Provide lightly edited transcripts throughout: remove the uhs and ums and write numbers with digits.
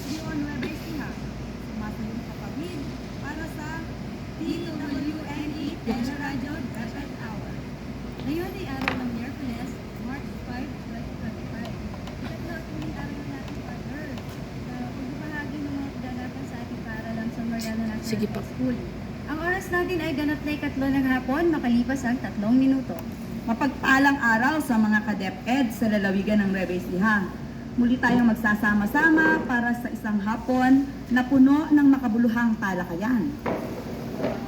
SDO Nueva Ecija. Sumasayong kapatid para sa DWNE Teleradyo Dapat Hour. Ngayon ay araw ng Miyerkules, March 5, 2025. Ito ang huling araw natin, Father. Pagbabahagi ng mga kaganapan sa ating paaralan sa Mariano National High School. Ang oras natin ay ganap na 3 ng hapon, makalipas ang 3 minuto. Mapagpalang araw sa mga ka-DepEd sa lalawigan ng Nueva Ecija. Muli tayong magsasama-sama para sa isang hapon na puno ng makabuluhang talakayan.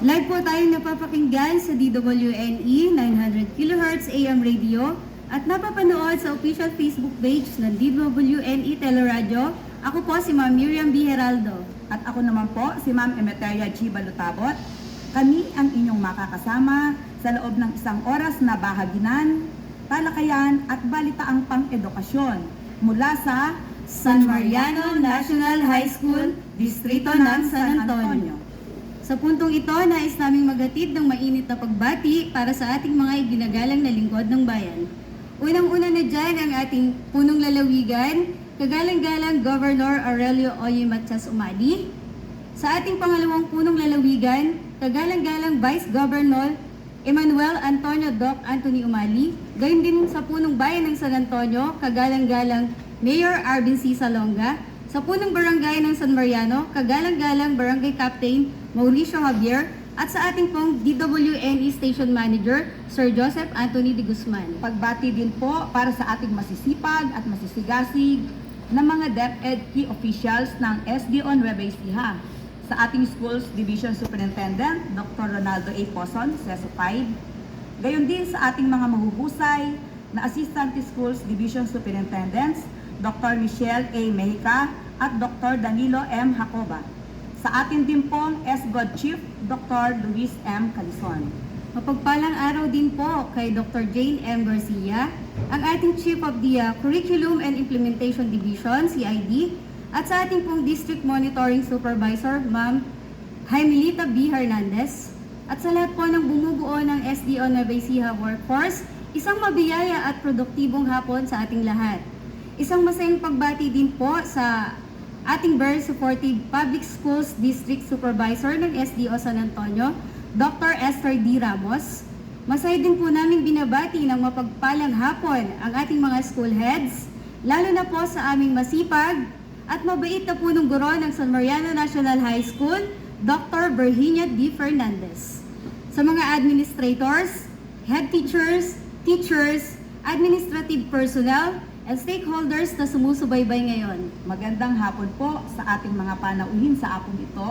Live po tayong napapakinggan sa DWNE 900 kHz AM radio at napapanood sa official Facebook page ng DWNE Teleradyo. Ako po si Ma'am Miriam B. Heraldo. At ako naman po si Ma'am Emeteria G. Balutabot. Kami ang inyong makakasama sa loob ng isang oras na bahaginan, talakayan at balitaang pang-edukasyon mula sa San Mariano National High School, Distrito ng San Antonio. Sa puntong ito, nais naming maghatid ng mainit na pagbati para sa ating mga iginagalang na lingkod ng bayan. Unang-una na dyan ang ating punong lalawigan, kagalang-galang Governor Aurelio Oye Matias Umali. Sa ating pangalawang punong lalawigan, kagalang-galang Vice Governor Emmanuel Antonio Doc Anthony Umali. Gayon din sa punong bayan ng San Antonio, kagalang-galang Mayor Arvin C. Salonga. Sa punong barangay ng San Mariano, kagalang-galang Barangay Captain Mauricio Javier. At sa ating pong DWNE Station Manager, Sir Joseph Anthony de Guzman. Pagbati din po para sa ating masisipag at masisigasig na mga DepEd key officials ng SDO Nueva Ecija. Sa ating Schools Division Superintendent, Dr. Ronaldo A. Poson, CESO 5. Gayon din sa ating mga mahuhusay na Assistant Schools Division Superintendents, Dr. Michelle A. Mejica at Dr. Danilo M. Jacoba. Sa atin din pong SGOD Chief, Dr. Luis M. Calison. Mapagpalang araw din po kay Dr. Jane M. Garcia, ang ating Chief of the Curriculum and Implementation Division, CID, at sa ating pong District Monitoring Supervisor, Ma'am Jaimelita B. Hernandez, at sa lahat po ng bumubuo ng SDO Nueva Ecija Workforce, isang mabiyaya at produktibong hapon sa ating lahat. Isang masayang pagbati din po sa ating very supportive Public Schools District Supervisor ng SDO San Antonio, Dr. Esther D. Ramos. Masaya din po namin binabati ng mapagpalang hapon ang ating mga school heads, lalo na po sa aming masipag at mabait na punong guro ng San Mariano National High School, Dr. Virginia D. Fernandez. Sa mga administrators, head teachers, administrative personnel, and stakeholders na sumusubaybay ngayon. Magandang hapon po sa ating mga panauhin sa apong ito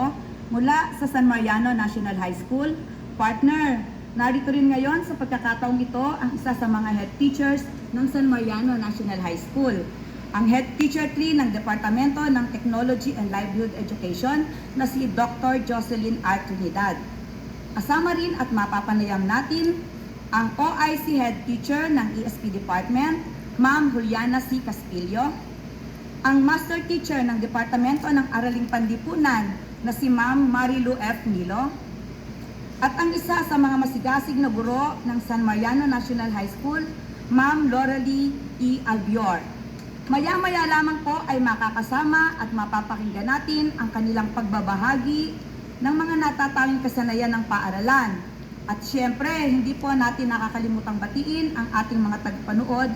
mula sa San Mariano National High School. Partner, narito rin ngayon sa pagkakataong ito ang isa sa mga head teachers ng San Mariano National High School. Ang Head Teacher 3 ng Departamento ng Technology and Livelihood Education na si Dr. Jocelyn R. Trinidad. Kasama rin at mapapanayam natin ang OIC Head Teacher ng ESP Department, Ma'am Juliana C. Caspillo, ang Master Teacher ng Departamento ng Araling Panlipunan na si Ma'am Marilu F. Nilo, at ang isa sa mga masigasig na guro ng San Mariano National High School, Ma'am Lorelie E. Albior. Maya-maya lamang po ay makakasama at mapapakinggan natin ang kanilang pagbabahagi ng mga natatanging kasanayan ng paaralan. At syempre, hindi po natin nakakalimutang batiin ang ating mga tagapanood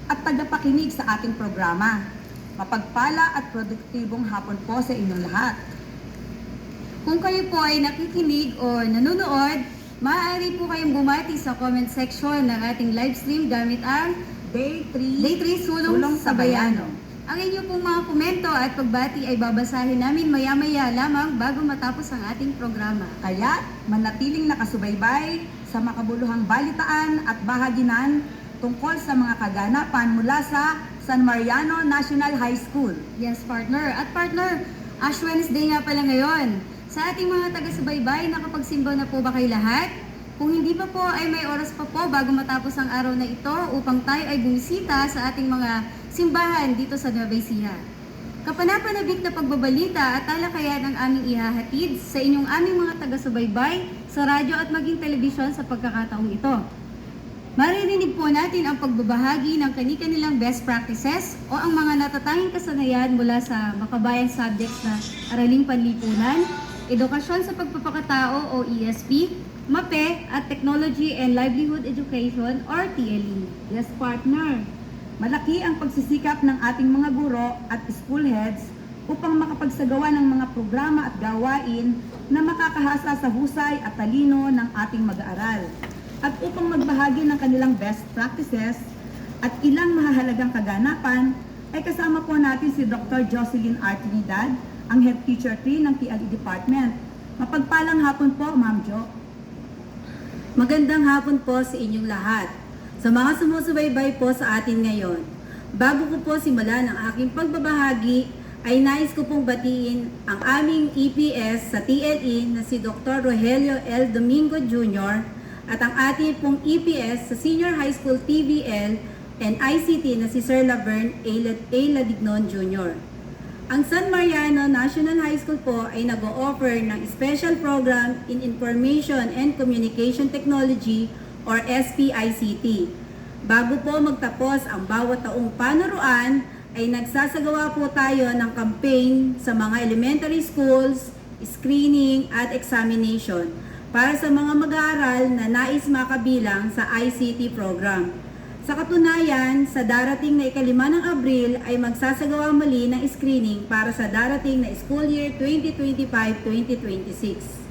at tagapakinig sa ating programa. Mapagpala at produktibong hapon po sa inyong lahat. Kung kayo po ay nakikinig o nanonood, maaari po kayong bumati sa comment section ng ating live stream gamit ang Day 3 Sulong sa Bayano. Ang inyo pong mga komento at pagbati ay babasahin namin maya-maya lamang bago matapos ang ating programa. Kaya manatiling nakasubaybay sa makabuluhang balitaan at bahaginan tungkol sa mga kaganapan mula sa San Mariano National High School. Yes, partner. At partner, Ash Wednesday nga pala ngayon. Sa ating mga taga-subaybay, nakapagsimba na po ba kayo lahat? Kung hindi pa po ay may oras pa po bago matapos ang araw na ito upang tayo ay bumisita sa ating mga simbahan dito sa Nueva Ecija. Kapanapanabik na pagbabalita at talakayan ang aming ihahatid sa aming mga taga-subaybay sa radyo at maging telebisyon sa pagkakataong ito. Maririnig po natin ang pagbabahagi ng kani-kanilang best practices o ang mga natatanging kasanayan mula sa makabayang subjects na Araling Panlipunan, Edukasyon sa Pagpapakatao o ESP, MAPE at Technology and Livelihood Education or TLE. Yes, partner. Malaki ang pagsisikap ng ating mga guro at school heads upang makapagsagawa ng mga programa at gawain na makakahasa sa husay at talino ng ating mag-aaral. At upang magbahagi ng kanilang best practices at ilang mahahalagang kaganapan, ay kasama po natin si Dr. Jocelyn R. Trinidad, ang Head Teacher 3 ng TLE Department. Mapagpalang hapon po, Ma'am Jo. Magandang hapon po sa inyong lahat. Sa mga sumusubaybay po sa atin ngayon, bago ko po simulan ang aking pagbabahagi, ay nais ko pong batiin ang aming EPS sa TLE na si Dr. Rogelio L. Domingo Jr. at ang ating pong EPS sa Senior High School TVL and ICT na si Sir Laverne A. Ladignon Jr. Ang San Mariano National High School po ay nag-o-offer ng Special Program in Information and Communication Technology or SPICT. Bago po magtapos ang bawat taong panuruan, ay nagsasagawa po tayo ng campaign sa mga elementary schools, screening at examination para sa mga mag-aaral na nais makabilang sa ICT program. Sa katunayan, sa darating na ika-5 ng Abril ay magsasagawa muli ng screening para sa darating na school year 2025-2026.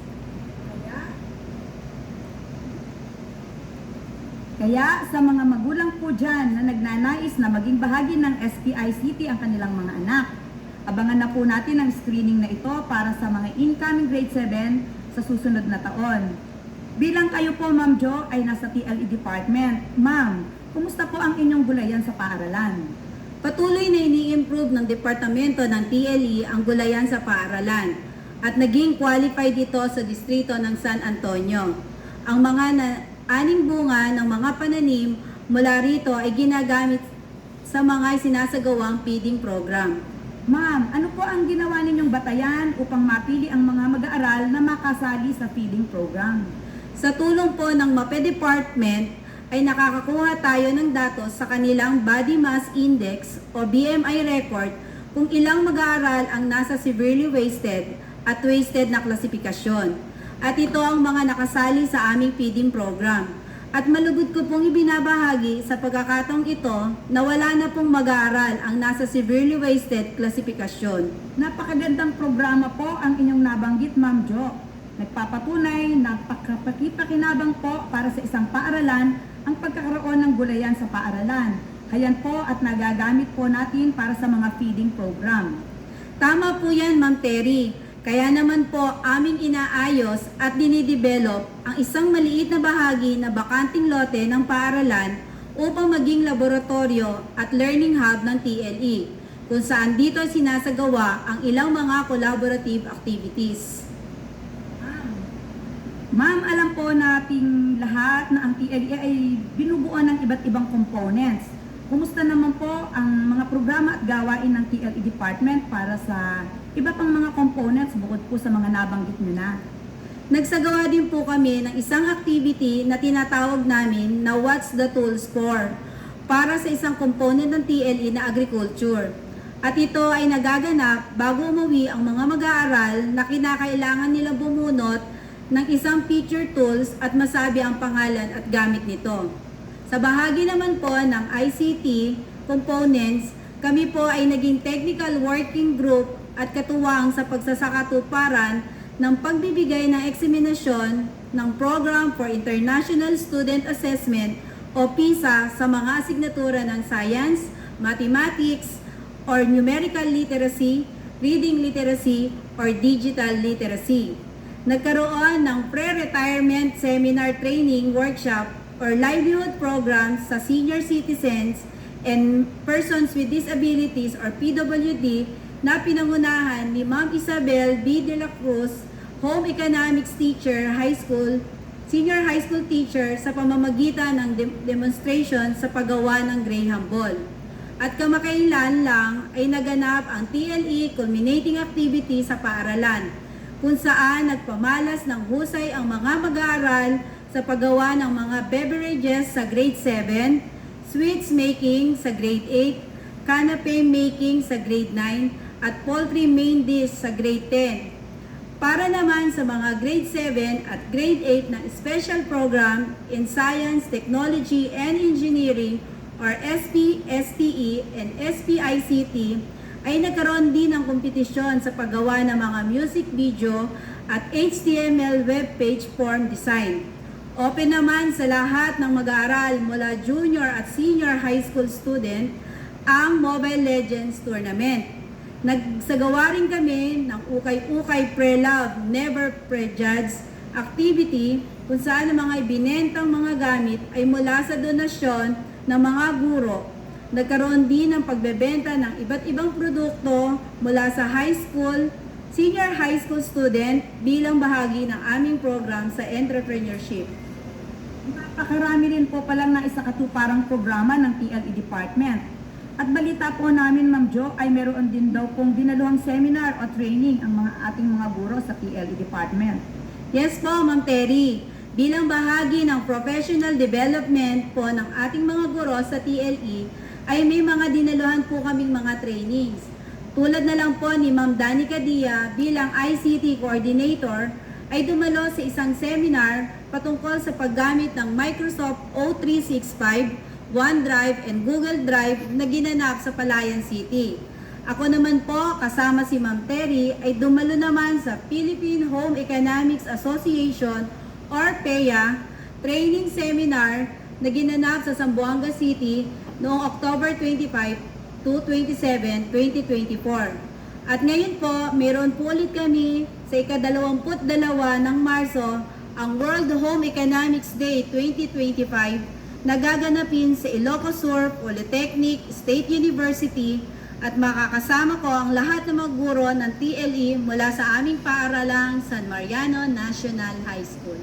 Kaya sa mga magulang po dyan na nagnanais na maging bahagi ng SPICT ang kanilang mga anak, abangan na po natin ang screening na ito para sa mga incoming grade 7 sa susunod na taon. Bilang kayo po, Ma'am Jo, ay nasa TLE Department. Ma'am, kumusta po ang inyong gulayan sa paaralan? Patuloy na ini-improve ng Departamento ng TLE ang gulayan sa paaralan at naging qualified ito sa distrito ng San Antonio. Ang mga aning bunga ng mga pananim mula rito ay ginagamit sa mga sinasagawang feeding program. Ma'am, ano po ang ginawa ninyong batayan upang mapili ang mga mag-aaral na makasali sa feeding program? Sa tulong po ng MAPE Department ay nakakakuha tayo ng datos sa kanilang Body Mass Index o BMI record kung ilang mag-aaral ang nasa severely wasted at wasted na klasifikasyon. At ito ang mga nakasali sa aming feeding program. At malugod ko pong ibinabahagi sa pagkakataong ito na wala na pong mag-aaral ang nasa severely wasted klasifikasyon. Napakagandang programa po ang inyong nabanggit, Ma'am Jo. Nagpapatunay na pakipakinabang po para sa isang paaralan ang pagkakaroon ng gulayan sa paaralan. Hayan po at nagagamit po natin para sa mga feeding program. Tama po yan, Ma'am Terry. Kaya naman po aming inaayos at dinidevelop ang isang maliit na bahagi na bakanting lote ng paaralan upang maging laboratorio at learning hub ng TLE, kung saan dito sinasagawa ang ilang mga collaborative activities. Ma'am, alam po nating lahat na ang TLE ay binubuo ng iba't ibang components. Kumusta naman po ang mga programa at gawain ng TLE Department para sa iba pang mga components bukod po sa mga nabanggit nyo na? Nagsagawa din po kami ng isang activity na tinatawag namin na What's the Tools For para sa isang component ng TLE na agriculture. At ito ay nagaganap bago umuwi ang mga mag-aaral na kinakailangan nilang bumunot ng isang feature tools at masabi ang pangalan at gamit nito. Sa bahagi naman po ng ICT components, kami po ay naging technical working group at katuwang sa pagsasakatuparan ng pagbibigay ng eksaminasyon ng Program for International Student Assessment o PISA sa mga asignatura ng Science, Mathematics, or Numerical Literacy, Reading Literacy, or Digital Literacy. Nagkaroon ng pre-retirement seminar training workshop or livelihood programs sa senior citizens and persons with disabilities or PWD na pinangunahan ni Ma'am Isabel B. De La Cruz, Home Economics Teacher, Senior High School Teacher sa pamamagitan ng demonstration sa paggawa ng Graham Ball. At kamakailan lang ay naganap ang TLE Culminating Activity sa paaralan, kung saan nagpamalas ng husay ang mga mag-aaral sa paggawa ng mga beverages sa grade 7, sweets making sa grade 8, canapé making sa grade 9, at poultry main dish sa grade 10. Para naman sa mga grade 7 at grade 8 na special program in Science, Technology, and Engineering or SP, STE, and SPICT ay nagkaroon din ng kompetisyon sa paggawa ng mga music video at HTML web page form design. Open naman sa lahat ng mag-aaral mula junior at senior high school student ang Mobile Legends Tournament. Nagsagawa rin kami ng ukay-ukay pre-love, never prejudge activity kung saan ang mga ibinentang mga gamit ay mula sa donasyon ng mga guro. Nagkaroon din ng pagbebenta ng iba't ibang produkto mula sa high school, senior high school student bilang bahagi ng aming program sa entrepreneurship. Napakarami rin po palang na isakatuparang programa ng TLE Department. At balita po namin, Ma'am Jo, ay meron din daw pong dinaluhang seminar o training ang ating mga guro sa TLE Department. Yes po, Ma'am Terry. Bilang bahagi ng professional development po ng ating mga guro sa TLE, ay may mga dinaluhan po kaming mga trainings. Tulad na lang po ni Ma'am Danica Dia bilang ICT Coordinator, ay dumalo sa isang seminar patungkol sa paggamit ng Microsoft O365, OneDrive, and Google Drive na ginanap sa Palayan City. Ako naman po, kasama si Ma'am Terry, ay dumalo naman sa Philippine Home Economics Association or PEA training seminar na ginanap sa Zamboanga City noong October 25 to 27, 2024. At ngayon po, meron po ulit kami sa ika-22 ng Marso ang World Home Economics Day 2025 na gaganapin sa Ilocos Sur Polytechnic State University at makakasama ko ang lahat ng mga guro ng TLE mula sa aming paaralang San Mariano National High School.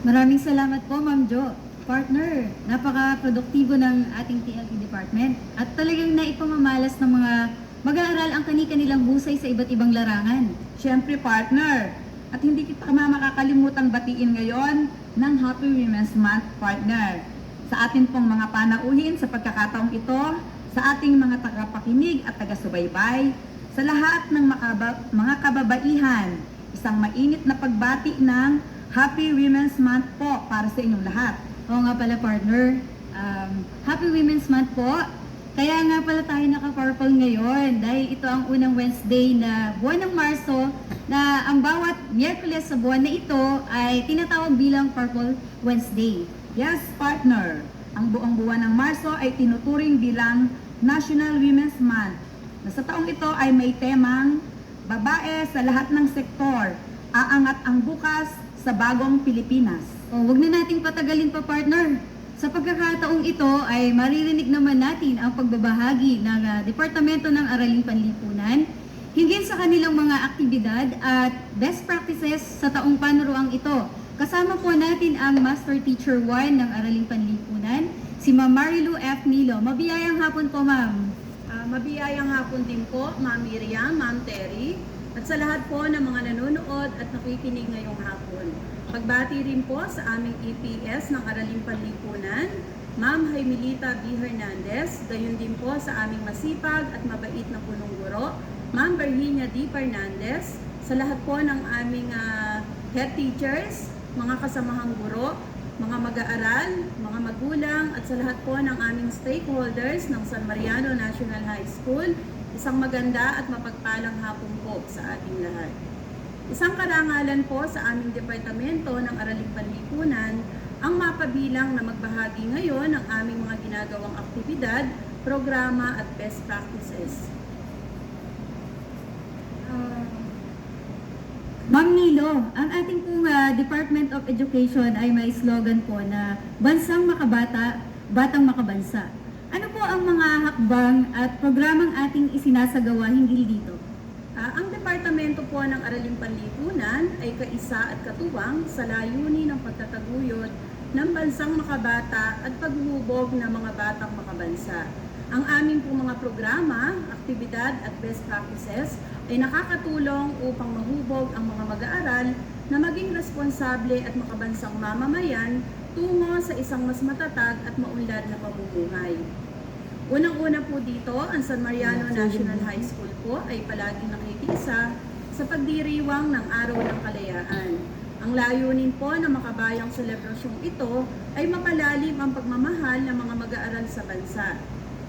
Maraming salamat po, Ma'am Jo. Partner, napaka-produktibo ng ating TLE department at talagang naipamamalas ng mga mag-aaral ang kani-kanilang husay sa iba't ibang larangan. Siyempre, partner, at hindi kita makakalimutang batiin ngayon ng Happy Women's Month, partner. Sa atin pong mga panauhin sa pagkakataong ito, sa ating mga tagapakinig at taga-subaybay, sa lahat ng mga kababaihan, isang mainit na pagbati ng Happy Women's Month po para sa inyong lahat. Oo nga pala, partner. Happy Women's Month po. Kaya nga pala tayo naka-purple ngayon dahil ito ang unang Wednesday na buwan ng Marso na ang bawat Miyerkules sa buwan na ito ay tinatawag bilang Purple Wednesday. Yes, partner. Ang buong buwan ng Marso ay tinuturing bilang National Women's Month na sa taong ito ay may temang babae sa lahat ng sektor, aangat ang bukas sa bagong Pilipinas. Huwag na nating patagalin pa, partner. Sa pagkakataong ito ay maririnig naman natin ang pagbabahagi ng Departamento ng Araling Panlipunan hinggil sa kanilang mga aktibidad at best practices sa taong panuruang ito. Kasama po natin ang Master Teacher 1 ng Araling Panlipunan, si Ma'am Marilu F. Nilo. Mabiyayang hapon po, Ma'am. Mabiyayang hapon din po, Ma'am Miriam, Ma'am Terry, at sa lahat po ng mga nanonood at nakikinig ngayong hapon. Pagbati rin po sa aming EPS ng Araling Panlipunan, Ma'am Jaimilita B. Hernandez, gayon din po sa aming masipag at mabait na punong guro, Ma'am Virginia D. Fernandez, sa lahat po ng aming head teachers, mga kasamahang guro, mga mag-aaral, mga magulang, at sa lahat po ng aming stakeholders ng San Mariano National High School, isang maganda at mapagpalang hapon po sa ating lahat. Isang karangalan po sa aming departamento ng Araling Panlipunan ang mapabilang na magbahagi ngayon ng aming mga ginagawang aktibidad, programa at best practices. Ma'am Nilo, ang ating pong Department of Education ay may slogan po na Bansang Makabata, Batang Makabansa. Ano po ang mga hakbang at programang ating isinasagawa hinggil dito? Ang Departamento po ng Araling Panlipunan ay kaisa at katuwang sa layunin ng pagtataguyod ng bansang makabata at paghuhubog ng mga batang makabansa. Ang aming pong mga programa, aktibidad at best practices ay nakakatulong upang mahubog ang mga mag-aaral na maging responsable at makabansang mamamayan tungo sa isang mas matatag at maunlad na pamumuhay. Unang-una po dito, ang San Mariano National High School po ay palaging nakikiisa sa pagdiriwang ng Araw ng Kalayaan. Ang layunin po ng makabayang selebrasyong ito ay mapalalim ang pagmamahal ng mga mag-aaral sa bansa.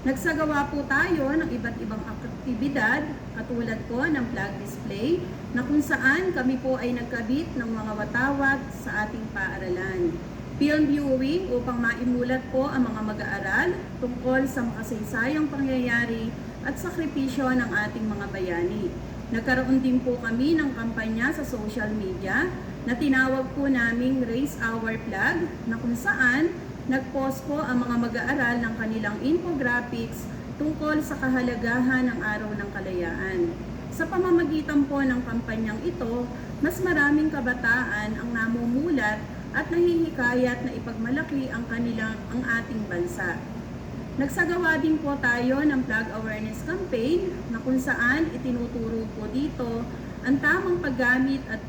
Nagsagawa po tayo ng iba't ibang aktibidad katulad po ng flag display na kung saan kami po ay nagkabit ng mga watawat sa ating paaralan. Film viewing upang maimulat po ang mga mag-aaral tungkol sa makasaysayang pangyayari at sakripisyo ng ating mga bayani. Nagkaroon din po kami ng kampanya sa social media na tinawag po naming Raise Our Flag na kung saan nag-post po ang mga mag-aaral ng kanilang infographics tungkol sa kahalagahan ng Araw ng Kalayaan. Sa pamamagitan po ng kampanyang ito, mas maraming kabataan ang namumulat at nahihikayat na ipagmalaki ang ating bansa. Nagsagawa din po tayo ng flag awareness campaign na kung saan itinuturo po dito ang tamang paggamit at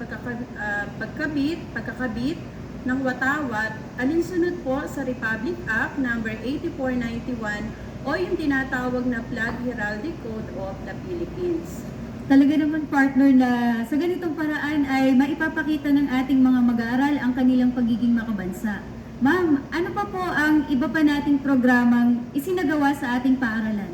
pagkakabit ng watawat alinsunod po sa Republic Act No. 8491 o yung tinatawag na Flag Heraldic Code of the Philippines. Talaga naman partner na sa ganitong paraan ay maipapakita ng ating mga mag-aaral ang kanilang pagiging makabansa. Ma'am, ano pa po ang iba pa nating programang isinagawa sa ating paaralan?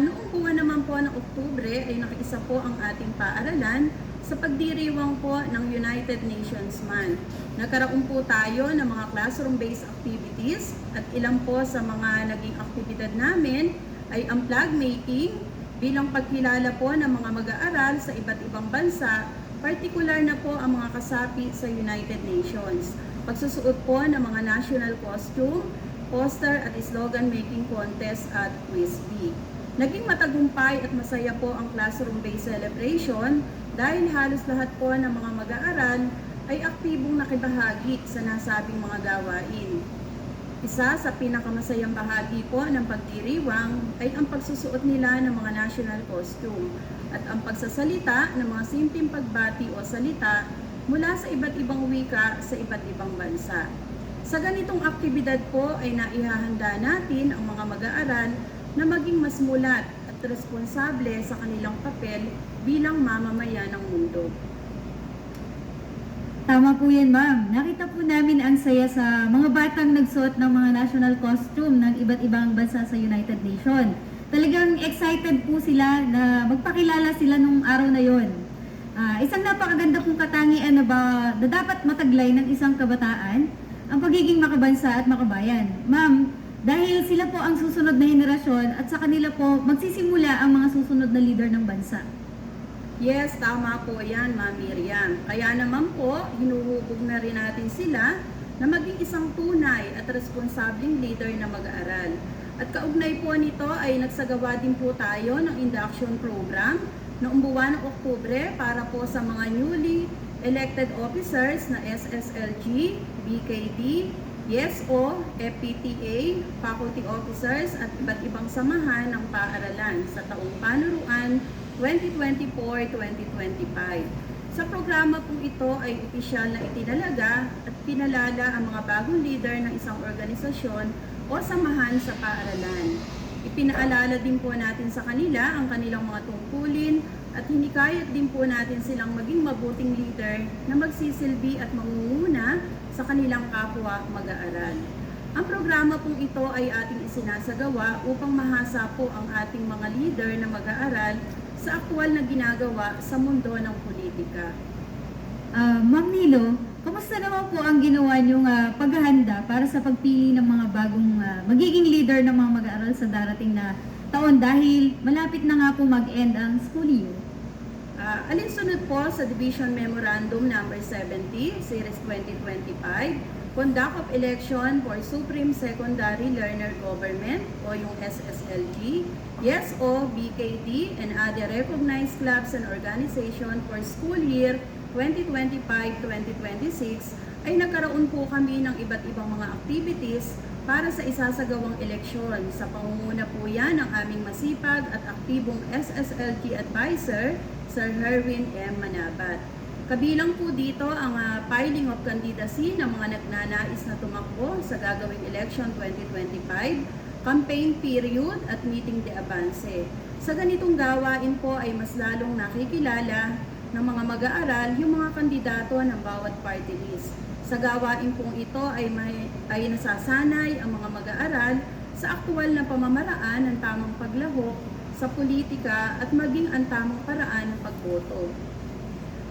Noong buwan naman po ng Oktubre ay nakiisa po ang ating paaralan sa pagdiriwang po ng United Nations Month. Nagkaroon po tayo ng mga classroom-based activities at ilan po sa mga naging aktibidad namin ay ang flag making, bilang pagkilala po ng mga mag-aaral sa iba't ibang bansa, partikular na po ang mga kasapi sa United Nations. Pagsusuot po ng mga national costume, poster at slogan making contest at quiz bee. Naging matagumpay at masaya po ang classroom-based celebration dahil halos lahat po ng mga mag-aaral ay aktibong nakibahagi sa nasabing mga gawain. Isa sa pinakamasayang bahagi po ng pagdiriwang ay ang pagsusuot nila ng mga national costume at ang pagsasalita ng mga simpleng pagbati o salita mula sa iba't ibang wika sa iba't ibang bansa. Sa ganitong aktibidad po ay naihahanda natin ang mga mag-aaral na maging mas mulat at responsable sa kanilang papel bilang mamamayan ng mundo. Tama po yan, ma'am. Nakita po namin ang saya sa mga batang nagsuot ng mga national costume ng iba't ibang bansa sa United Nations. Talagang excited po sila na magpakilala sila nung araw na yon. Isang napakaganda pong katangian na dapat mataglay ng isang kabataan ang pagiging makabansa at makabayan. Ma'am, dahil sila po ang susunod na henerasyon at sa kanila po magsisimula ang mga susunod na leader ng bansa. Yes, tama po yan, Ma'am Miriam. Kaya naman po, hinuhubog na rin natin sila na maging isang tunay at responsableng leader na mag-aaral. At kaugnay po nito ay nagsagawa din po tayo ng induction program noong buwan ng Oktubre para po sa mga newly elected officers na SSLG, BKD, YESO, FPTA, faculty officers at iba't ibang samahan ng paaralan sa taong panuruan 2024-2025. Sa programa pong ito ay opisyal na itinalaga at pinalala ang mga bagong leader ng isang organisasyon o samahan sa paaralan. Ipinaalala din po natin sa kanila ang kanilang mga tungkulin at hinikayat din po natin silang maging mabuting leader na magsisilbi at mangunguna sa kanilang kapwa mag-aaral. Ang programa pong ito ay ating isinasagawa upang mahasa po ang ating mga leader na mag-aaral sa aktwal na ginagawa sa mundo ng politika. Ma'am Nilo, kamusta naman po ang ginawa niyong paghahanda para sa pagpili ng mga bagong magiging leader ng mga mag-aaral sa darating na taon dahil malapit na nga po mag-end ang school year? Alinsunod po sa Division Memorandum No. 70, Series 2025, Conduct of Election for Supreme Secondary Learner Government o yung SSLG, YESO, BKD, and other recognized clubs and organizations for school year 2025-2026 ay nagkaroon po kami ng iba't ibang mga activities para sa isasagawang eleksyon. Sa pangunguna po yan ng aming masipag at aktibong SSLG advisor, Sir Herwin M. Manabat. Kabilang po dito ang filing of candidacy ng mga nagnanais na tumakbo sa gagawing election 2025, campaign period at meeting de avance. Sa ganitong gawain po ay mas lalong nakikilala ng mga mag-aaral yung mga kandidato ng bawat party list. Sa gawain pong ito ay nasasanay ang mga mag-aaral sa aktual na pamamaraan ng tamang paglahok sa politika at maging ang tamang paraan ng pagboto.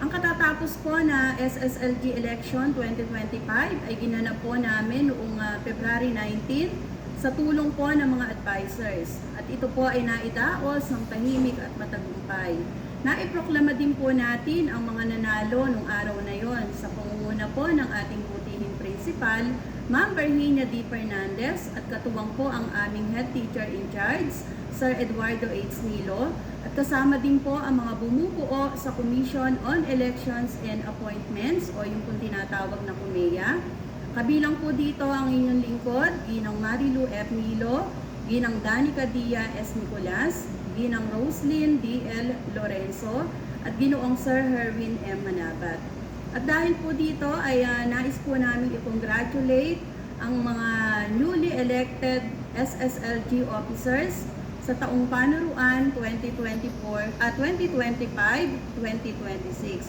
Ang katatapos po na SSLG election 2025 ay ginanap po namin noong February 19 sa tulong po ng mga advisors. At ito po ay naidaos ng tahimik at matagumpay. Naiproklama din po natin ang mga nanalo nung araw na yon sa pangunguna po ng ating butihing principal, Ma'am Virginia D. Fernandez, at katuwang po ang aming head teacher in charge, Sir Eduardo H. Nilo, at kasama din po ang mga bumubuo sa Commission on Elections and Appointments o yung kung tinatawag na COMEA. Kabilang po dito ang inyong lingkod, Ginang Marilu F. Nilo, Ginang Danica Dia S. Nicolas, Ginang Roslyn D. L. Lorenzo, at Ginoong Sir Herwin M. Manabat. At dahil po dito ay nais po namin i-congratulate ang mga newly elected SSLG officers sa taong panuruan 2025-2026.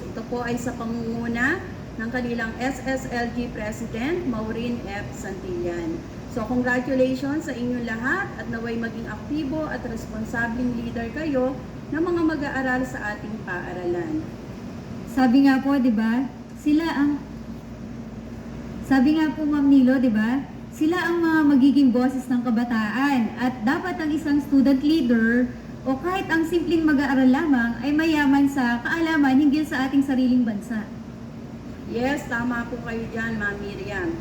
Ito po ay sa pangunguna ng kanilang SSLG President, Maureen F. Santillan. So congratulations sa inyong lahat at naway maging aktibo at responsabling leader kayo ng mga mag-aaral sa ating paaralan. Sabi nga po, 'di ba? Sabi nga po Ma'am Nilo, 'di ba? Sila ang mga magiging boses ng kabataan at dapat ang isang student leader o kahit ang simpleng mag-aaral lamang ay mayaman sa kaalaman hinggil sa ating sariling bansa. Yes, tama po kayo dyan, Ma'am Miriam.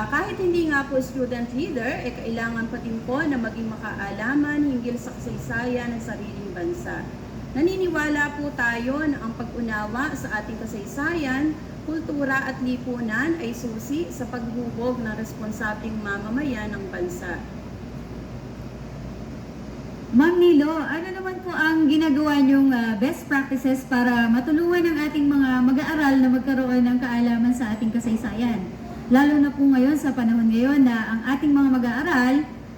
Kahit hindi nga po student leader, kailangan pa din po na maging makaalaman hinggil sa kasaysayan ng sariling bansa. Naniniwala po tayo na ang pag-unawa sa ating kasaysayan, kultura at lipunan ay susi sa paghubog ng responsableng mamamayan ng bansa. Ma'am Nilo, ano naman po ang ginagawa niyong best practices para matulungan ang ating mga mag-aaral na magkaroon ng kaalaman sa ating kasaysayan? Lalo na po ngayon sa panahon ngayon na ang ating mga mag-aaral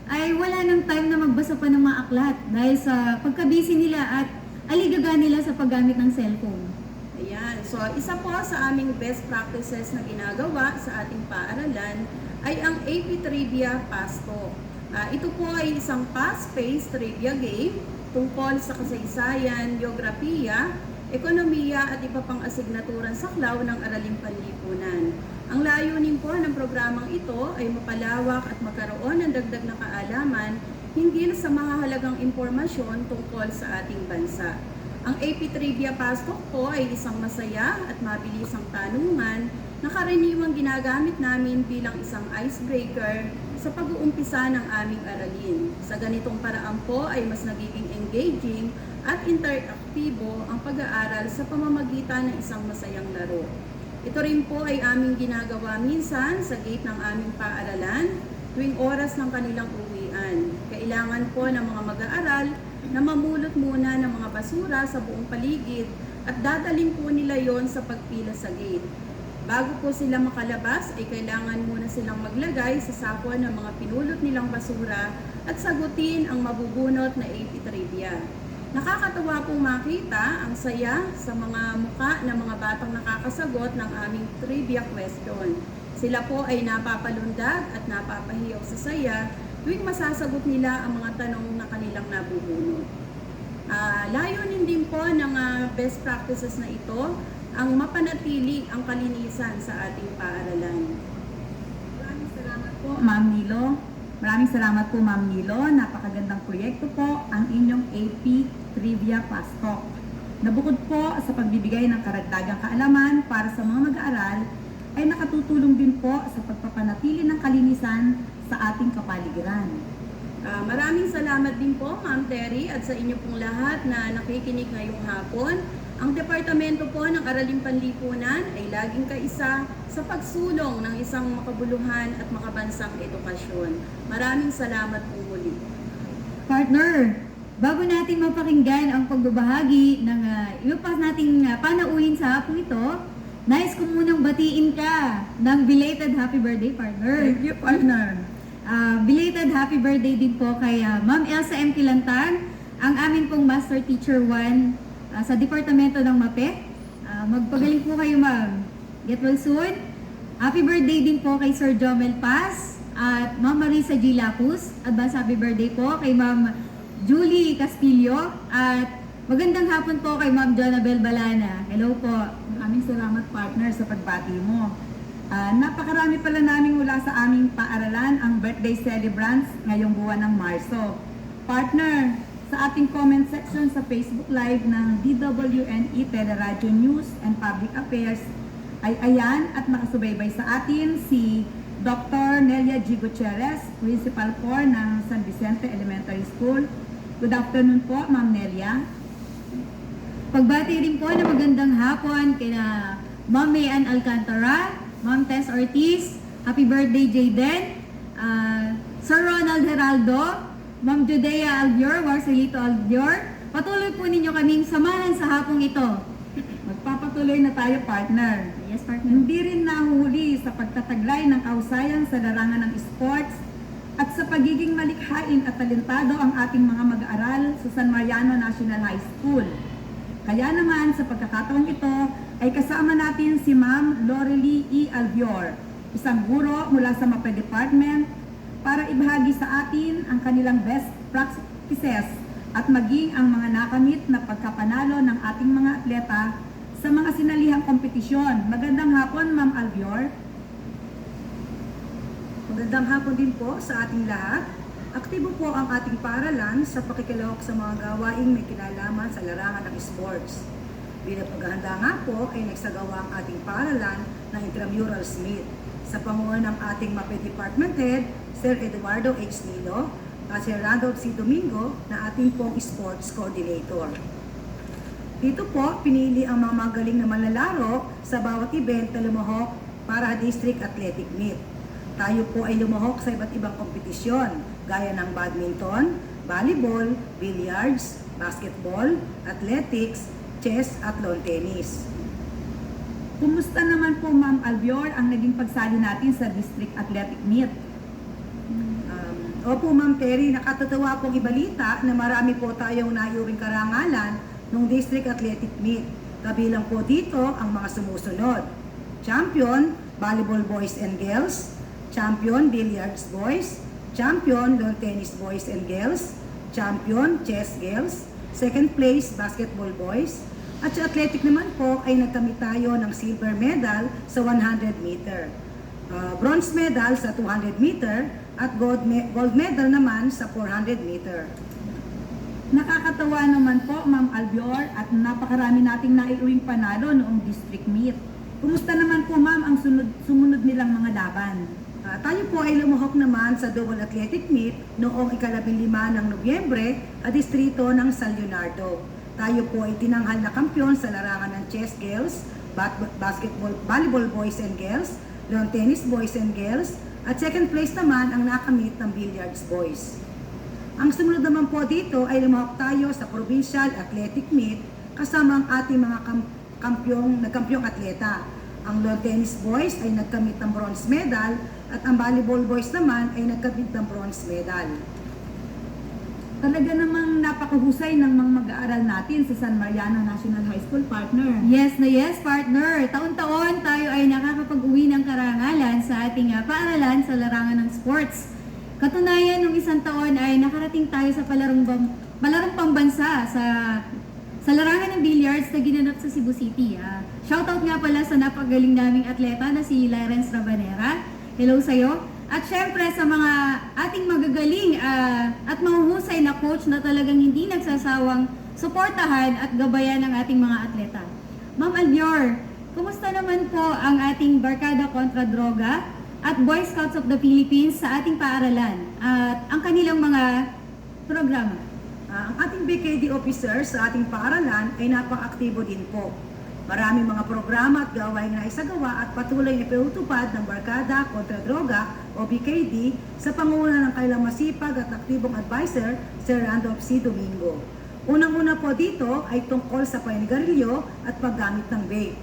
ay wala ng time na magbasa pa ng mga aklat dahil sa pagka-busy nila at aligaga nila sa paggamit ng cellphone. Ayan. So, isa po sa aming best practices na ginagawa sa ating paaralan ay ang AP Trivia Pasto. Ito po ay isang fast-paced trivia game tungkol sa kasaysayan, geografiya, ekonomiya at iba pang asignaturan saklaw ng Araling Panlipunan. Ang layunin po ng programang ito ay mapalawak at magkaroon ng dagdag na kaalaman hinggil sa mahahalagang impormasyon tungkol sa ating bansa. Ang AP Trivia Pastok po ay isang masaya at mabilisang tanungan na karaniwang ginagamit namin bilang isang icebreaker sa pag-uumpisa ng aming aralin. Sa ganitong paraan po ay mas nagiging engaging at interaktibo ang pag-aaral sa pamamagitan ng isang masayang laro. Ito rin po ay aming ginagawa minsan sa gate ng aming paaralan tuwing oras ng kanilang uwian. Kailangan po ng mga mag-aaral na mamulot muna ng mga basura sa buong paligid at dadalhin po nila yon sa pagpila sa gate. Bago po sila makalabas ay kailangan muna silang maglagay sa sako ng mga pinulot nilang basura at sagutin ang mabubunot na AP Trivia. Nakakatawa pong makita ang saya sa mga muka ng mga batang nakakasagot ng aming trivia question. Sila po ay napapalundag at napapahiyaw sa saya tuwing masasagot nila ang mga tanong na kanilang nabubunot. Layunin din po ng best practices na ito ang mapanatili ang kalinisan sa ating paaralan. Maraming salamat po, Ma'am Nilo. Maraming salamat po, Ma'am Nilo. Napakagandang proyekto po ang inyong AP Trivia Pastok. Nabukod po sa pagbibigay ng karagdagang kaalaman para sa mga mag-aaral, ay nakatutulong din po sa pagpapanatili ng kalinisan sa ating kapaligiran. Maraming salamat din po, Ma'am Terry, at sa inyo pong lahat na nakikinig ngayong hapon. Ang Departamento po ng Araling Panlipunan ay laging kaisa sa pagsulong ng isang makabuluhan at makabansang edukasyon. Maraming salamat po muli. Partner, Bago natin mapakinggan ang pagbabahagi ng iba pa nating panauhin sa hapong ito, nais ko munang batiin ka ng belated happy birthday, partner. Thank you, partner. Belated happy birthday din po kay Ma'am Elsa M. Kilantang, ang amin pong Master Teacher 1 sa Departamento ng MAPE. Magpagaling po kayo, ma'am. Get well soon. Happy birthday din po kay Sir Jomel Paz at Ma'am Marisa G. Lapus. Advance happy birthday po kay Ma'am Julie Castillo at magandang hapon po kay Ma'am Jonabel Balana. Hello po. Maraming salamat, partner, sa pagbati mo. Napakarami pala namin mula sa aming paaralan ang birthday celebrants ngayong buwan ng Marso. Partner, sa ating comment section sa Facebook Live ng DWNE Teleradio News and Public Affairs ay ayan at nakasubaybay sa atin si Dr. Nelia G. Gutierrez, Principal 4 ng San Vicente Elementary School. Good afternoon po, Ma'am Nelia. Pagbati rin po na magandang hapon kina Ma'am Mayan Alcantara, Ma'am Tess Ortiz, happy birthday Jayden, Sir Ronald Heraldo, Ma'am Judea Albior, Marcelito Albior. Patuloy po ninyo kaming samahan sa hapong ito. Magpapatuloy na tayo, partner. Yes, partner. Hindi rin nahuhuli sa pagtataglay ng kahusayan sa larangan ng sports at sa pagiging malikhain at talentado ang ating mga mag-aaral sa San Mariano National High School. Kaya naman sa pagkakataong ito ay kasama natin si Ma'am Lorelie E. Albior, isang guro mula sa MAPE Department, para ibahagi sa atin ang kanilang best practices at maging ang mga nakamit na pagkapanalo ng ating mga atleta sa mga sinalihang kompetisyon. Magandang hapon, Ma'am Albior. Magandang hapon din po sa ating lahat. Aktibo po ang ating paaralan sa pakikilahok sa mga gawaing may kinalaman sa larangan ng sports. Bilang paghahanda nga po ay nagsagawa ang ating paaralan ng intramurals meet sa pangunan ng ating MAPE Department Head, Sir Eduardo H. Nilo, at Sir Randolph C. Domingo na ating pong sports coordinator. Dito po, pinili ang mga magaling na manlalaro sa bawat event na lumahok para District Athletic Meet. Tayo po ay lumahok sa iba't ibang kompetisyon gaya ng badminton, volleyball, billiards, basketball, athletics, chess at lawn tennis. Kumusta naman po, Ma'am Albior, ang naging pagsali natin sa District Athletic Meet? Opo, Ma'am Terry, nakatatawa pong ibalita na marami po tayong naiuring karangalan ng District Athletic Meet. Kabilang po dito ang mga sumusunod. Champion, Volleyball Boys and Girls. Champion, Billiards Boys. Champion, Lawn Tennis Boys and Girls. Champion, Chess Girls. Second place, Basketball Boys. At sa athletic naman po ay nagkamit tayo ng silver medal sa 100 meter. Bronze medal sa 200 meter at gold medal naman sa 400 meter. Nakakatawa naman po, Ma'am Albior, at napakarami nating naiuwing panalo noong district meet. Kumusta naman po, Ma'am, ang sumunod nilang mga laban? Tayo po ay lumahok naman sa Double Athletic Meet noong ika-15 ng Nobyembre sa distrito ng San Leonardo. Tayo po ay tinanghal na kampyon sa larangan ng Chess Girls, Basketball, Volleyball Boys and Girls, Lawn Tennis Boys and Girls, at second place naman ang nakamit ng Billiards Boys. Ang sumunod naman po dito ay lumahok tayo sa Provincial Athletic Meet kasama ang ating mga nagkampyong atleta. Ang Lawn Tennis Boys ay nagkamit ng bronze medal at ang Volleyball Boys naman ay nagkamit ng bronze medal. Talaga namang napakahusay ng mga mag-aaral natin sa San Mariano National High School, partner. Yes na yes, partner. Taon-taon tayo ay nakakapag-uwi ng karangalan sa ating paaralan sa larangan ng sports. Katunayan, nung isang taon ay nakarating tayo sa palarong pambansa sa larangan ng billiards na ginanap sa Cebu City. Shoutout nga pala sa napagaling naming atleta na si Lawrence Rabanera. Hello sa'yo. At syempre sa mga ating magagaling at mahuhusay na coach na talagang hindi nagsasawang suportahan at gabayan ng ating mga atleta. Ma'am Albior, kumusta naman po ang ating Barkada kontra Droga at Boy Scouts of the Philippines sa ating paaralan at ang kanilang mga programa? Ang ating BKD officers sa ating paaralan ay napaka-aktibo din po. Maraming mga programa at gawain na isagawa at patuloy na ipinutupad ng Barkada kontra Droga o o BKD sa pangunguna ng kailang masipag at aktibong advisor, Sir Randolph C. Domingo. Unang-una po dito ay tungkol sa panigarilyo at paggamit ng vape.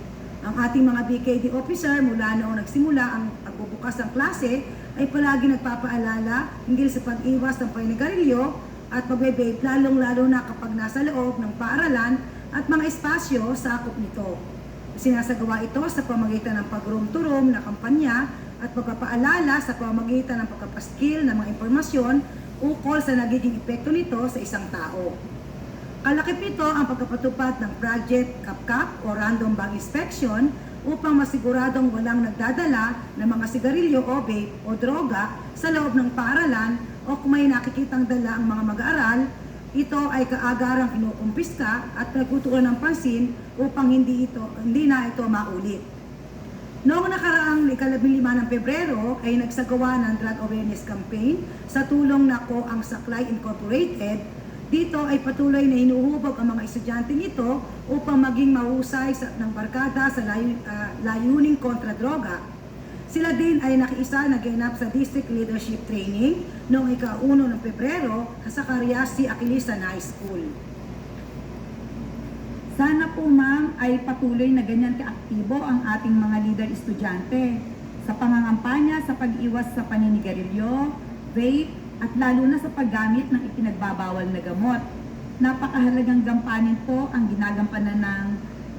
Ang ating mga BKD officer mula noong nagsimula ang pagbubukas ng klase ay palagi nagpapaalala hinggil sa pag-iwas ng panigarilyo at pagbe-vape lalong-lalo na kapag nasa loob ng paaralan at mga espasyo sa akop nito. Sinasagawa ito sa pamamagitan ng pag-room-to-room na kampanya at pagpapaalala sa pamamagitan ng pagpapaskil ng mga impormasyon ukol sa nagiging epekto nito sa isang tao. Kalakip nito ang pagpapatupad ng Project CAPCAP o Random Bag Inspection upang masiguradong walang nagdadala ng mga sigarilyo o vape o droga sa loob ng paaralan o kung may nakikitang dala ang mga mag-aaral, ito ay kaagarang kinukumpiska at nagtutuunan ng pansin upang hindi na ito maulit. Noong nakaraang 15 ng Pebrero ay nagsagawa ng Drug Awareness Campaign sa tulong na ko ang Saklay Incorporated. Dito ay patuloy na hinuhubog ang mga estudyante nito upang maging mahusay ng barkada sa layuning kontra droga. Sila din ay nakiisa na ganap sa District Leadership Training noong ika-1 ng Pebrero sa Cariasi Aquilisan High School. Sana po ma'am ay patuloy na ganyan kaaktibo ang ating mga leader estudyante sa pangangampanya sa pag-iwas sa paninigarilyo, vape, at lalo na sa paggamit ng ipinagbabawal na gamot. Napakahalagang gampanin po ang ginagampanan ng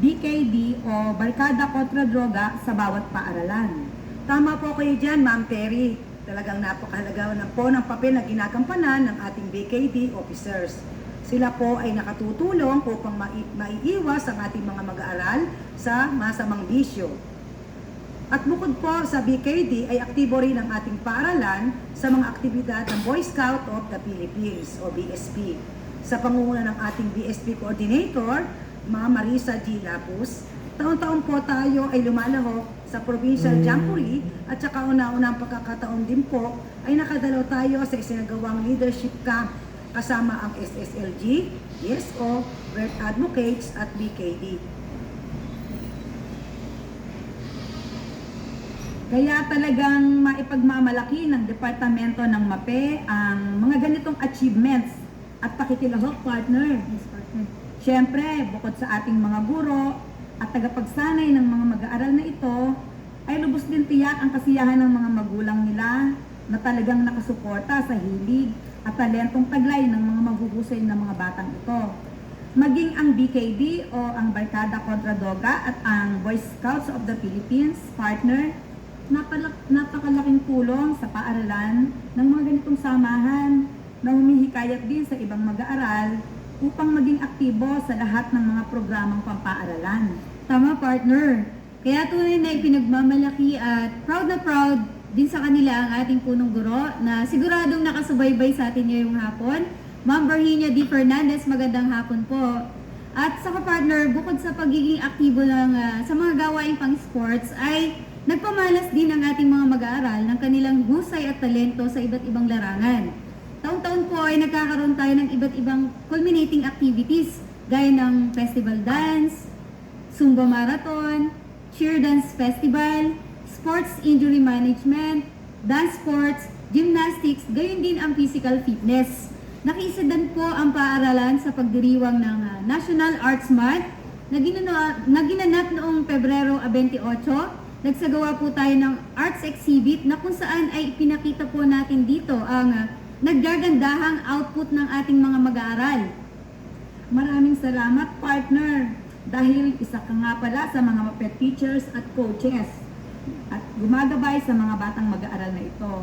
BKD o Barkada Kontra Droga sa bawat paaralan. Tama po kayo dyan, Ma'am Terry. Talagang napakahalaga na po ng papel na ginagampanan ng ating BKD officers. Sila po ay nakatutulong upang maiiwas ang ating mga mag-aaral sa masamang bisyo. At bukod po sa BKD ay aktibo rin ang ating paaralan sa mga aktibidad ng Boy Scout of the Philippines o BSP. Sa pangunguna ng ating BSP Coordinator, Ma'am Marisa G. Lapus, taon-taon po tayo ay lumalahok sa Provincial Jamboree at saka una-unang pagkakataon din po ay nakadalaw tayo sa isinagawang leadership camp kasama ang SSLG, DSO, Red Advocates at BKD. Kaya talagang maipagmamalaki ng Departamento ng MAPE ang mga ganitong achievements at pakikilahok, partner. Yes, partner. Siyempre, bukod sa ating mga guro at tagapagsanay ng mga mag-aaral na ito, ay lubos din tiyak ang kasiyahan ng mga magulang nila na talagang nakasuporta sa hilig at talentong taglay ng mga mahuhusay na mga batang ito. Maging ang BKD o ang Barkada Kontra Droga at ang Boy Scouts of the Philippines, partner, napakalaking tulong sa paaralan ng mga ganitong samahan na humihikayat din sa ibang mag-aaral upang maging aktibo sa lahat ng mga programang pampaaralan. Tama, partner. Kaya tunay na ipinagmamalaki at proud na proud din sa kanila ang ating punong guro na siguradong nakasubaybay sa atin ngayong hapon. Ma'am Virginia D. Fernandez, magandang hapon po. At sa partner, bukod sa pagiging aktibo sa mga gawaing pang-sports ay nagpamalas din ang ating mga mag-aaral ng kanilang husay at talento sa iba't ibang larangan. Taon-taon po ay nagkakaroon tayo ng iba't ibang culminating activities gaya ng festival dance, Zumba Marathon, Cheer Dance Festival, Sports Injury Management, Dance Sports, Gymnastics, gayon din ang physical fitness. Nakiisa din po ang paaralan sa pagdiriwang ng National Arts Month na ginanap noong Pebrero 28. Nagsagawa po tayo ng arts exhibit na kung saan ay ipinakita po natin dito ang naggagandahang output ng ating mga mag-aaral. Maraming salamat, partner, dahil isa ka nga pala sa mga MAPE teachers at coaches at gumagabay sa mga batang mag-aaral na ito.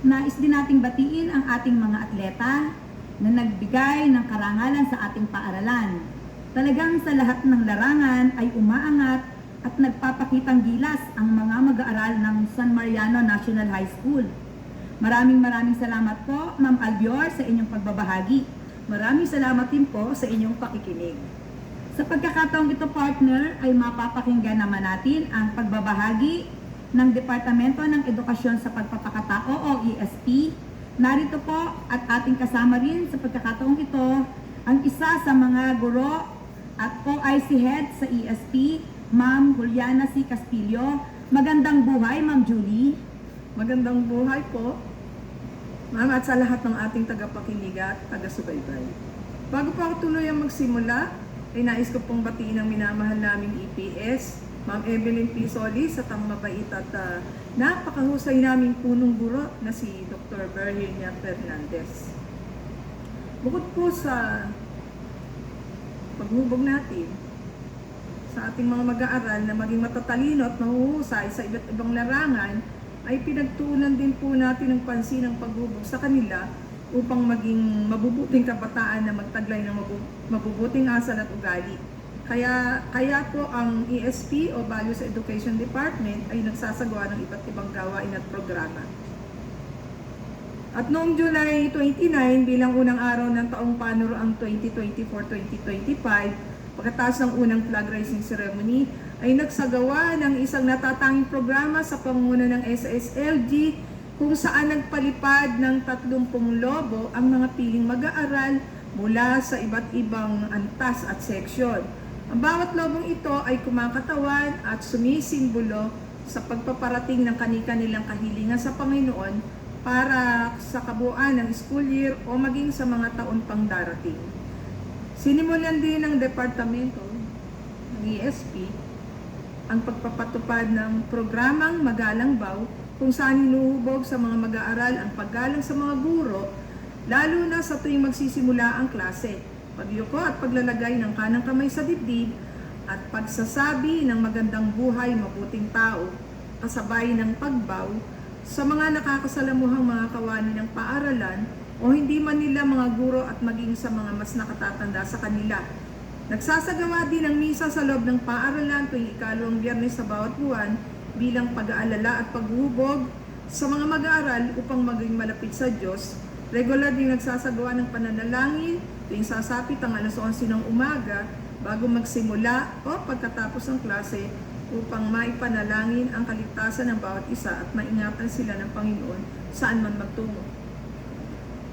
Nais din nating batiin ang ating mga atleta na nagbigay ng karangalan sa ating paaralan. Talagang sa lahat ng larangan ay umaangat at nagpapakitang gilas ang mga mag-aaral ng San Mariano National High School. Maraming salamat po, Ma'am Albior, sa inyong pagbabahagi. Maraming salamat din po sa inyong pakikinig. Sa pagkakataong ito, partner, ay mapapakinggan naman natin ang pagbabahagi ng Departamento ng Edukasyon sa Pagpapakatao o ESP. Narito po at ating kasama rin sa pagkakataong ito ang isa sa mga guro at OIC head sa ESP, Ma'am Juliana C. Castillo. Magandang buhay, Ma'am Julie. Magandang buhay po, ma'am, at sa lahat ng ating tagapakinig at taga-subaybay. Bago po ako tuluyang magsimula, ay nais ko pong batiin ang minamahal naming EPS, Ma'am Evelyn P. Solis, at ang mabait at napakahusay naming punong guro na si Dr. Virginia Fernandez. Bukod po sa paghubog natin sa ating mga mag-aaral na maging matatalino at mahuhusay sa iba't ibang larangan, ay pinagtuunan din po natin ng pansin ang paghubog sa kanila upang maging mabubuting kabataan na magtaglay ng mabubuting asal at ugali. Kaya po ang ESP o Values Education Department ay nagsasagawa ng iba't ibang gawain at programa. At noong July 29 bilang unang araw ng taong panuroang 2024-2025, pagkatapos ng unang flag raising ceremony, ay nagsagawa ng isang natatanging programa sa pangunguna ng SSLG kung saan nagpalipad ng 30 lobo ang mga piling mag-aaral mula sa iba't ibang antas at seksyon. Ang bawat lobong ito ay kumakatawan at sumisimbolo sa pagpaparating ng kani-kanilang kahilingan sa Panginoon para sa kabuuan ng school year o maging sa mga taon pang darating. Sinimulan din ng departamento ng ESP ang pagpapatupad ng programang Magalang Baw kung saan hinuhubog sa mga mag-aaral ang paggalang sa mga guro, lalo na sa tuwing magsisimula ang klase, pagyuko at paglalagay ng kanang kamay sa dibdib at pagsasabi ng magandang buhay, mabuting tao, kasabay ng pagbaw sa mga nakakasalamuhang mga kawani ng paaralan o hindi man nila mga guro at maging sa mga mas nakatatanda sa kanila. Nagsasagawa din ng misa sa loob ng paaralan tuwing ikalawang Biyernes sa bawat buwan bilang pag-aalala at paghubog sa mga mag-aaral upang maging malapit sa Diyos. Regular din nagsasagawa ng pananalangin tuwing sasapit ang alas 11 ng umaga bago magsimula o pagkatapos ng klase upang maipanalangin ang kaligtasan ng bawat isa at maingatan sila ng Panginoon saan man magtungo.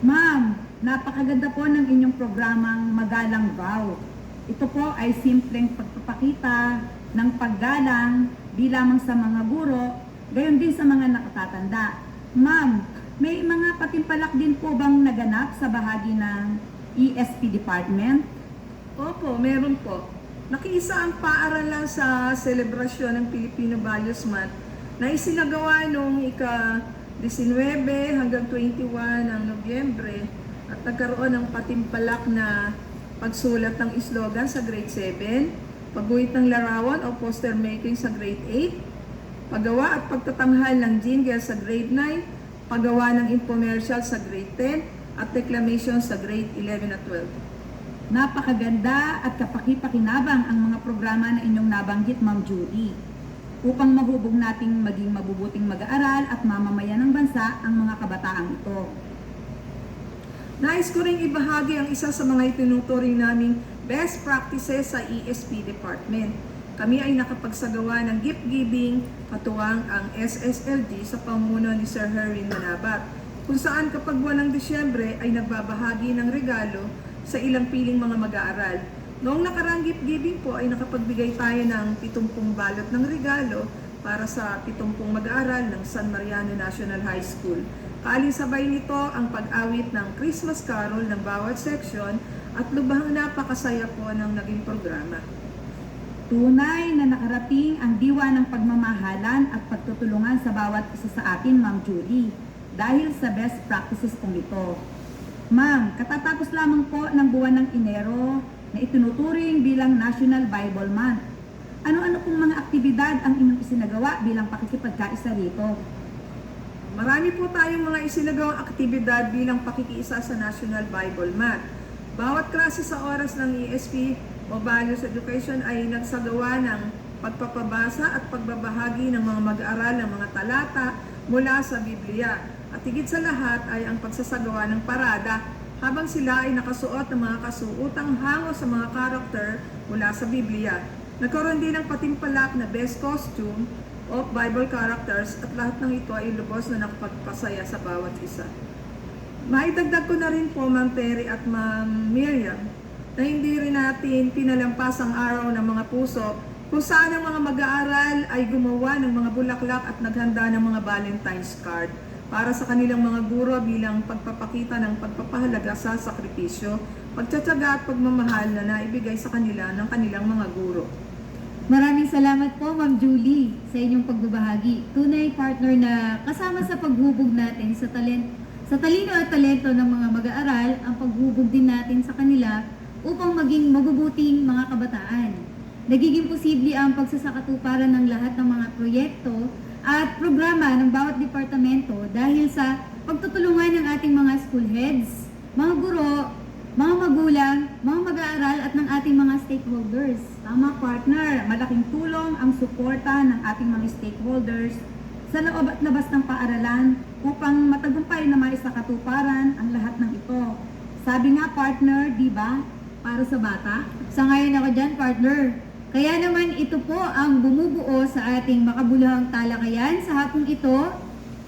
Ma'am, napakaganda po ng inyong programang Magalang Baw. Ito po ay simpleng pagpapakita ng paggalang di lamang sa mga guro, gayon din sa mga nakatatanda. Ma'am, may mga patimpalak din po bang naganap sa bahagi ng ESP Department? Opo, meron po. Nakiisa ang paaralan sa selebrasyon ng Filipino Values Month na isinagawa noong ika-19 hanggang 21 ng Nobyembre at nagkaroon ng patimpalak na pagsulat ng slogan sa grade 7, pagguhit ng larawan o poster making sa grade 8, paggawa at pagtatanghal ng jingle sa grade 9, paggawa ng infomercial sa grade 10, at declamation sa grade 11 at 12. Napakaganda at kapaki-pakinabang ang mga programa na inyong nabanggit, Ma'am Judy, upang mahubog nating maging mabubuting mag-aaral at mamamayan ng bansa ang mga kabataang ito. Nais ko ring ibahagi ang isa sa mga itinuturing naming best practices sa ESP Department. Kami ay nakapagsagawa ng gift giving katuwang ang SSLG sa pamuno ni Sir Herwin Manabat, kung saan kapag buwan ng Disyembre ay nagbabahagi ng regalo sa ilang piling mga mag-aaral. Noong nakaraang gift giving po ay nakapagbigay tayo ng 70 balot ng regalo para sa 70 mag-aaral ng San Mariano National High School. Kaalinsabay nito ang pag-awit ng Christmas Carol ng bawat section at lubhang napakasaya po ng naging programa. Tunay na nakarating ang diwa ng pagmamahalan at pagtutulungan sa bawat isa sa atin, Ma'am Judy, dahil sa best practices pong ito. Ma'am, katatapos lamang po ng buwan ng Enero na itinuturing bilang National Bible Month. Ano-ano pong mga aktibidad ang inyong isinagawa bilang pakikipagkaisa rito? Marami po tayong mga isinagawang aktibidad bilang pakikiisa sa National Bible Month. Bawat klase sa oras ng ESP o Values Education ay nagsagawa ng pagpapabasa at pagbabahagi ng mga mag-aaral ng mga talata mula sa Biblia. At higit sa lahat ay ang pagsasagawa ng parada habang sila ay nakasuot ng mga kasuotang hango sa mga karakter mula sa Biblia. Nagkaroon din ng patimpalak na best costume of Bible characters at lahat ng ito ay lubos na nakapagpasaya sa bawat isa. Maidagdag ko na rin po, Ma'am Perry at Ma'am Miriam, na hindi rin natin pinalampas ang araw ng mga puso kung saan ang mga mag-aaral ay gumawa ng mga bulaklak at naghanda ng mga Valentine's card para sa kanilang mga guro bilang pagpapakita ng pagpapahalaga sa sakripisyo, pagtsatsaga at pagmamahal na naibigay sa kanila ng kanilang mga guro. Maraming salamat po, Ma'am Julie, sa inyong pagbabahagi. Tunay partner na kasama sa paghubog natin sa talino at talento ng mga mag-aaral, ang paghubog din natin sa kanila upang maging mabubuting mga kabataan. Nagiging posible ang pagsasakatuparan ng lahat ng mga proyekto at programa ng bawat departamento dahil sa pagtutulungan ng ating mga school heads, mga guro, mga magulang, mga mag-aaral at ng ating mga stakeholders. Tama, partner, malaking tulong ang suporta ng ating mga stakeholders sa loob at labas ng paaralan upang matagumpay na maisakatuparan ang lahat ng ito. Sabi nga, partner, di ba, para sa bata? Sangayon ako dyan, partner. Kaya naman ito po ang bumubuo sa ating makabuluhang talakayan sa hapong ito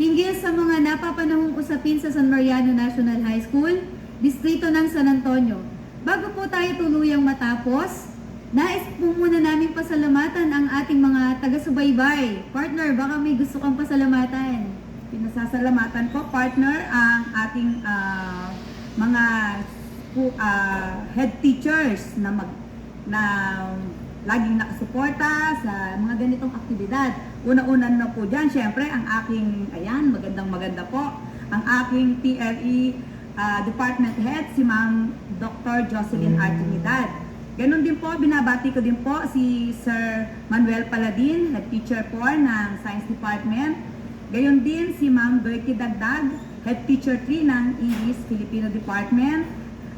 hinggil sa mga napapanahong usapin sa San Mariano National High School, Distrito ng San Antonio. Bago po tayo tuluyang matapos, nais po muna namin pasalamatan ang ating mga taga-subaybay. Partner, baka may gusto kang pasalamatan. Pinasasalamatan ko, partner, ang ating mga head teachers na laging nakasuporta sa mga ganitong aktibidad. Una-una na po dyan, syempre, ang aking, maganda po, ang aking TLE Department Head, si Ma'am Dr. Jocelyn Artinidad. Ganon din po, binabati ko din po si Sir Manuel Paladin, Head Teacher po ng Science Department. Gayon din si Ma'am Bertie Dagdag, Head Teacher 3 ng English Filipino Department.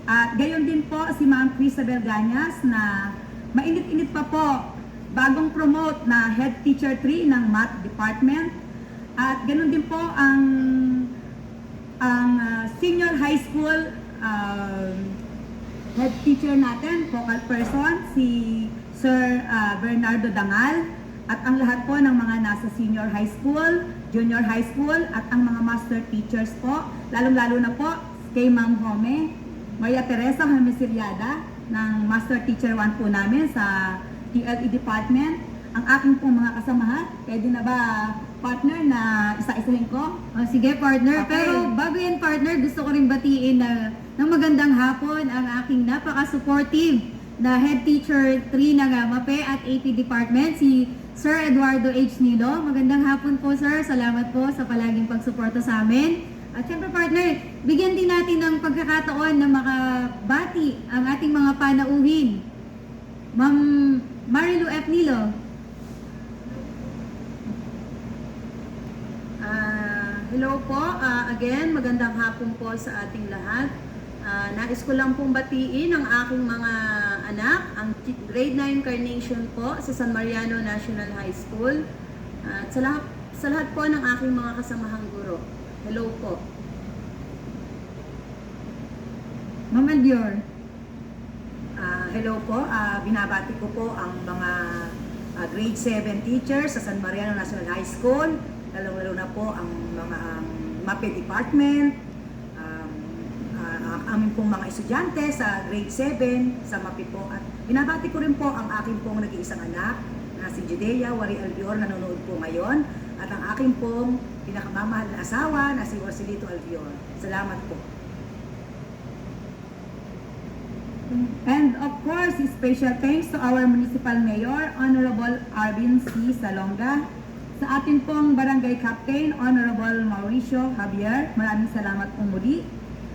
At gayon din po si Ma'am Crisabel Ganyas na mainit-init pa po, bagong promote na Head Teacher 3 ng Math Department. At ganon din po ang senior high school head teacher natin, focal person, si Sir Bernardo Dangal, at ang lahat po ng mga nasa senior high school, junior high school, at ang mga master teachers po, lalong-lalo na po kay Ma'am Home, Maria Teresa Hermesiliada, ng master teacher 1 po namin sa TLE Department. Ang aking pong mga kasamahan, pwede na ba, partner, na isa-isahin ko? O, sige, partner. Okay. Pero bago yan, partner, gusto ko rin batiin na ng magandang hapon ang aking napaka-supportive na head teacher 3 ng MAPE at AP Department, si Sir Eduardo H. Nilo. Magandang hapon po, sir. Salamat po sa palaging pagsuporta sa amin. At syempre, partner, bigyan din natin ng pagkakataon na makabati ang ating mga panauhin. Ma'am Marilu F. Nilo. Hello po, again, magandang hapon po sa ating lahat. Nais ko lang pong batiin ang aking mga anak, ang grade 9 Carnation po sa San Mariano National High School. At sa lahat po ng aking mga kasamahang guro. Hello po. Ma'am Albior. Hello po, binabati ko po ang mga grade 7 teachers sa San Mariano National High School, lalong-lalo na po ang mga MAPE Department, aming pong mga estudyante sa grade 7 sa MAPE po. At binabati ko rin po ang aking pong nag-iisang anak na si Judea Wari Albior, nanonood po ngayon, at ang aking pong pinakamamahal na asawa na si Joselito Albior. Salamat po. And of course, special thanks to our Municipal Mayor, Honorable Arvin C. Salonga, sa ating pong Barangay Captain, Honorable Mauricio Javier. Maraming salamat po muli.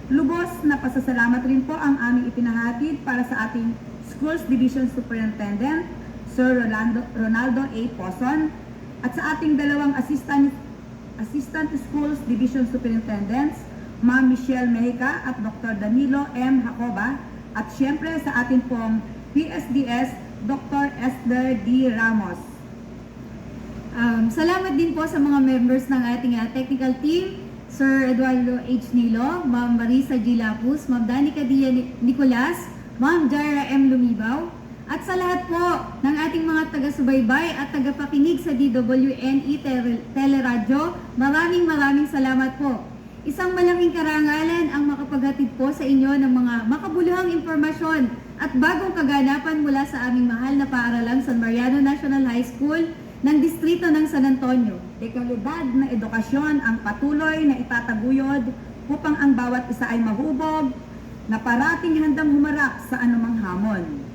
Lubos na pasasalamat rin po ang aming ipinahatid para sa ating Schools Division Superintendent, Sir Ronaldo A. Poson, at sa ating dalawang Assistant Schools Division Superintendents, Ma'am Michelle Mejica at Dr. Danilo M. Jacoba, at syempre sa ating pong PSDS, Dr. Esther D. Ramos. Salamat din po sa mga members ng ating technical team, Sir Eduardo H. Nilo, Ma'am Marisa G. Lapus, Ma'am Danica Dia Nicolas, Ma'am Jaira M. Lumibaw, at sa lahat po ng ating mga taga-subaybay at tagapakinig sa DWNE Teleradyo, maraming salamat po. Isang malaking karangalan ang makapaghatid po sa inyo ng mga makabuluhang impormasyon at bagong kaganapan mula sa aming mahal na paaralang San Mariano National High School ng Distrito ng San Antonio. Dekalidad na edukasyon ang patuloy na itataguyod upang ang bawat isa ay mahubog na parating handang humarap sa anumang hamon.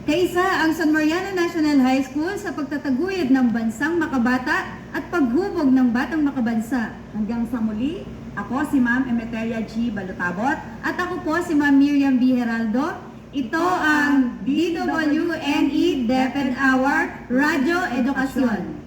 Kaisa ang San Mariano National High School sa pagtataguyod ng bansang makabata at paghubog ng batang makabansa. Hanggang sa muli, ako si Ma'am Emeteria G. Balutabot. At ako po si Ma'am Miriam B. Heraldo. Ito ang DWNE DepEd Hour Radyo Edukasyon.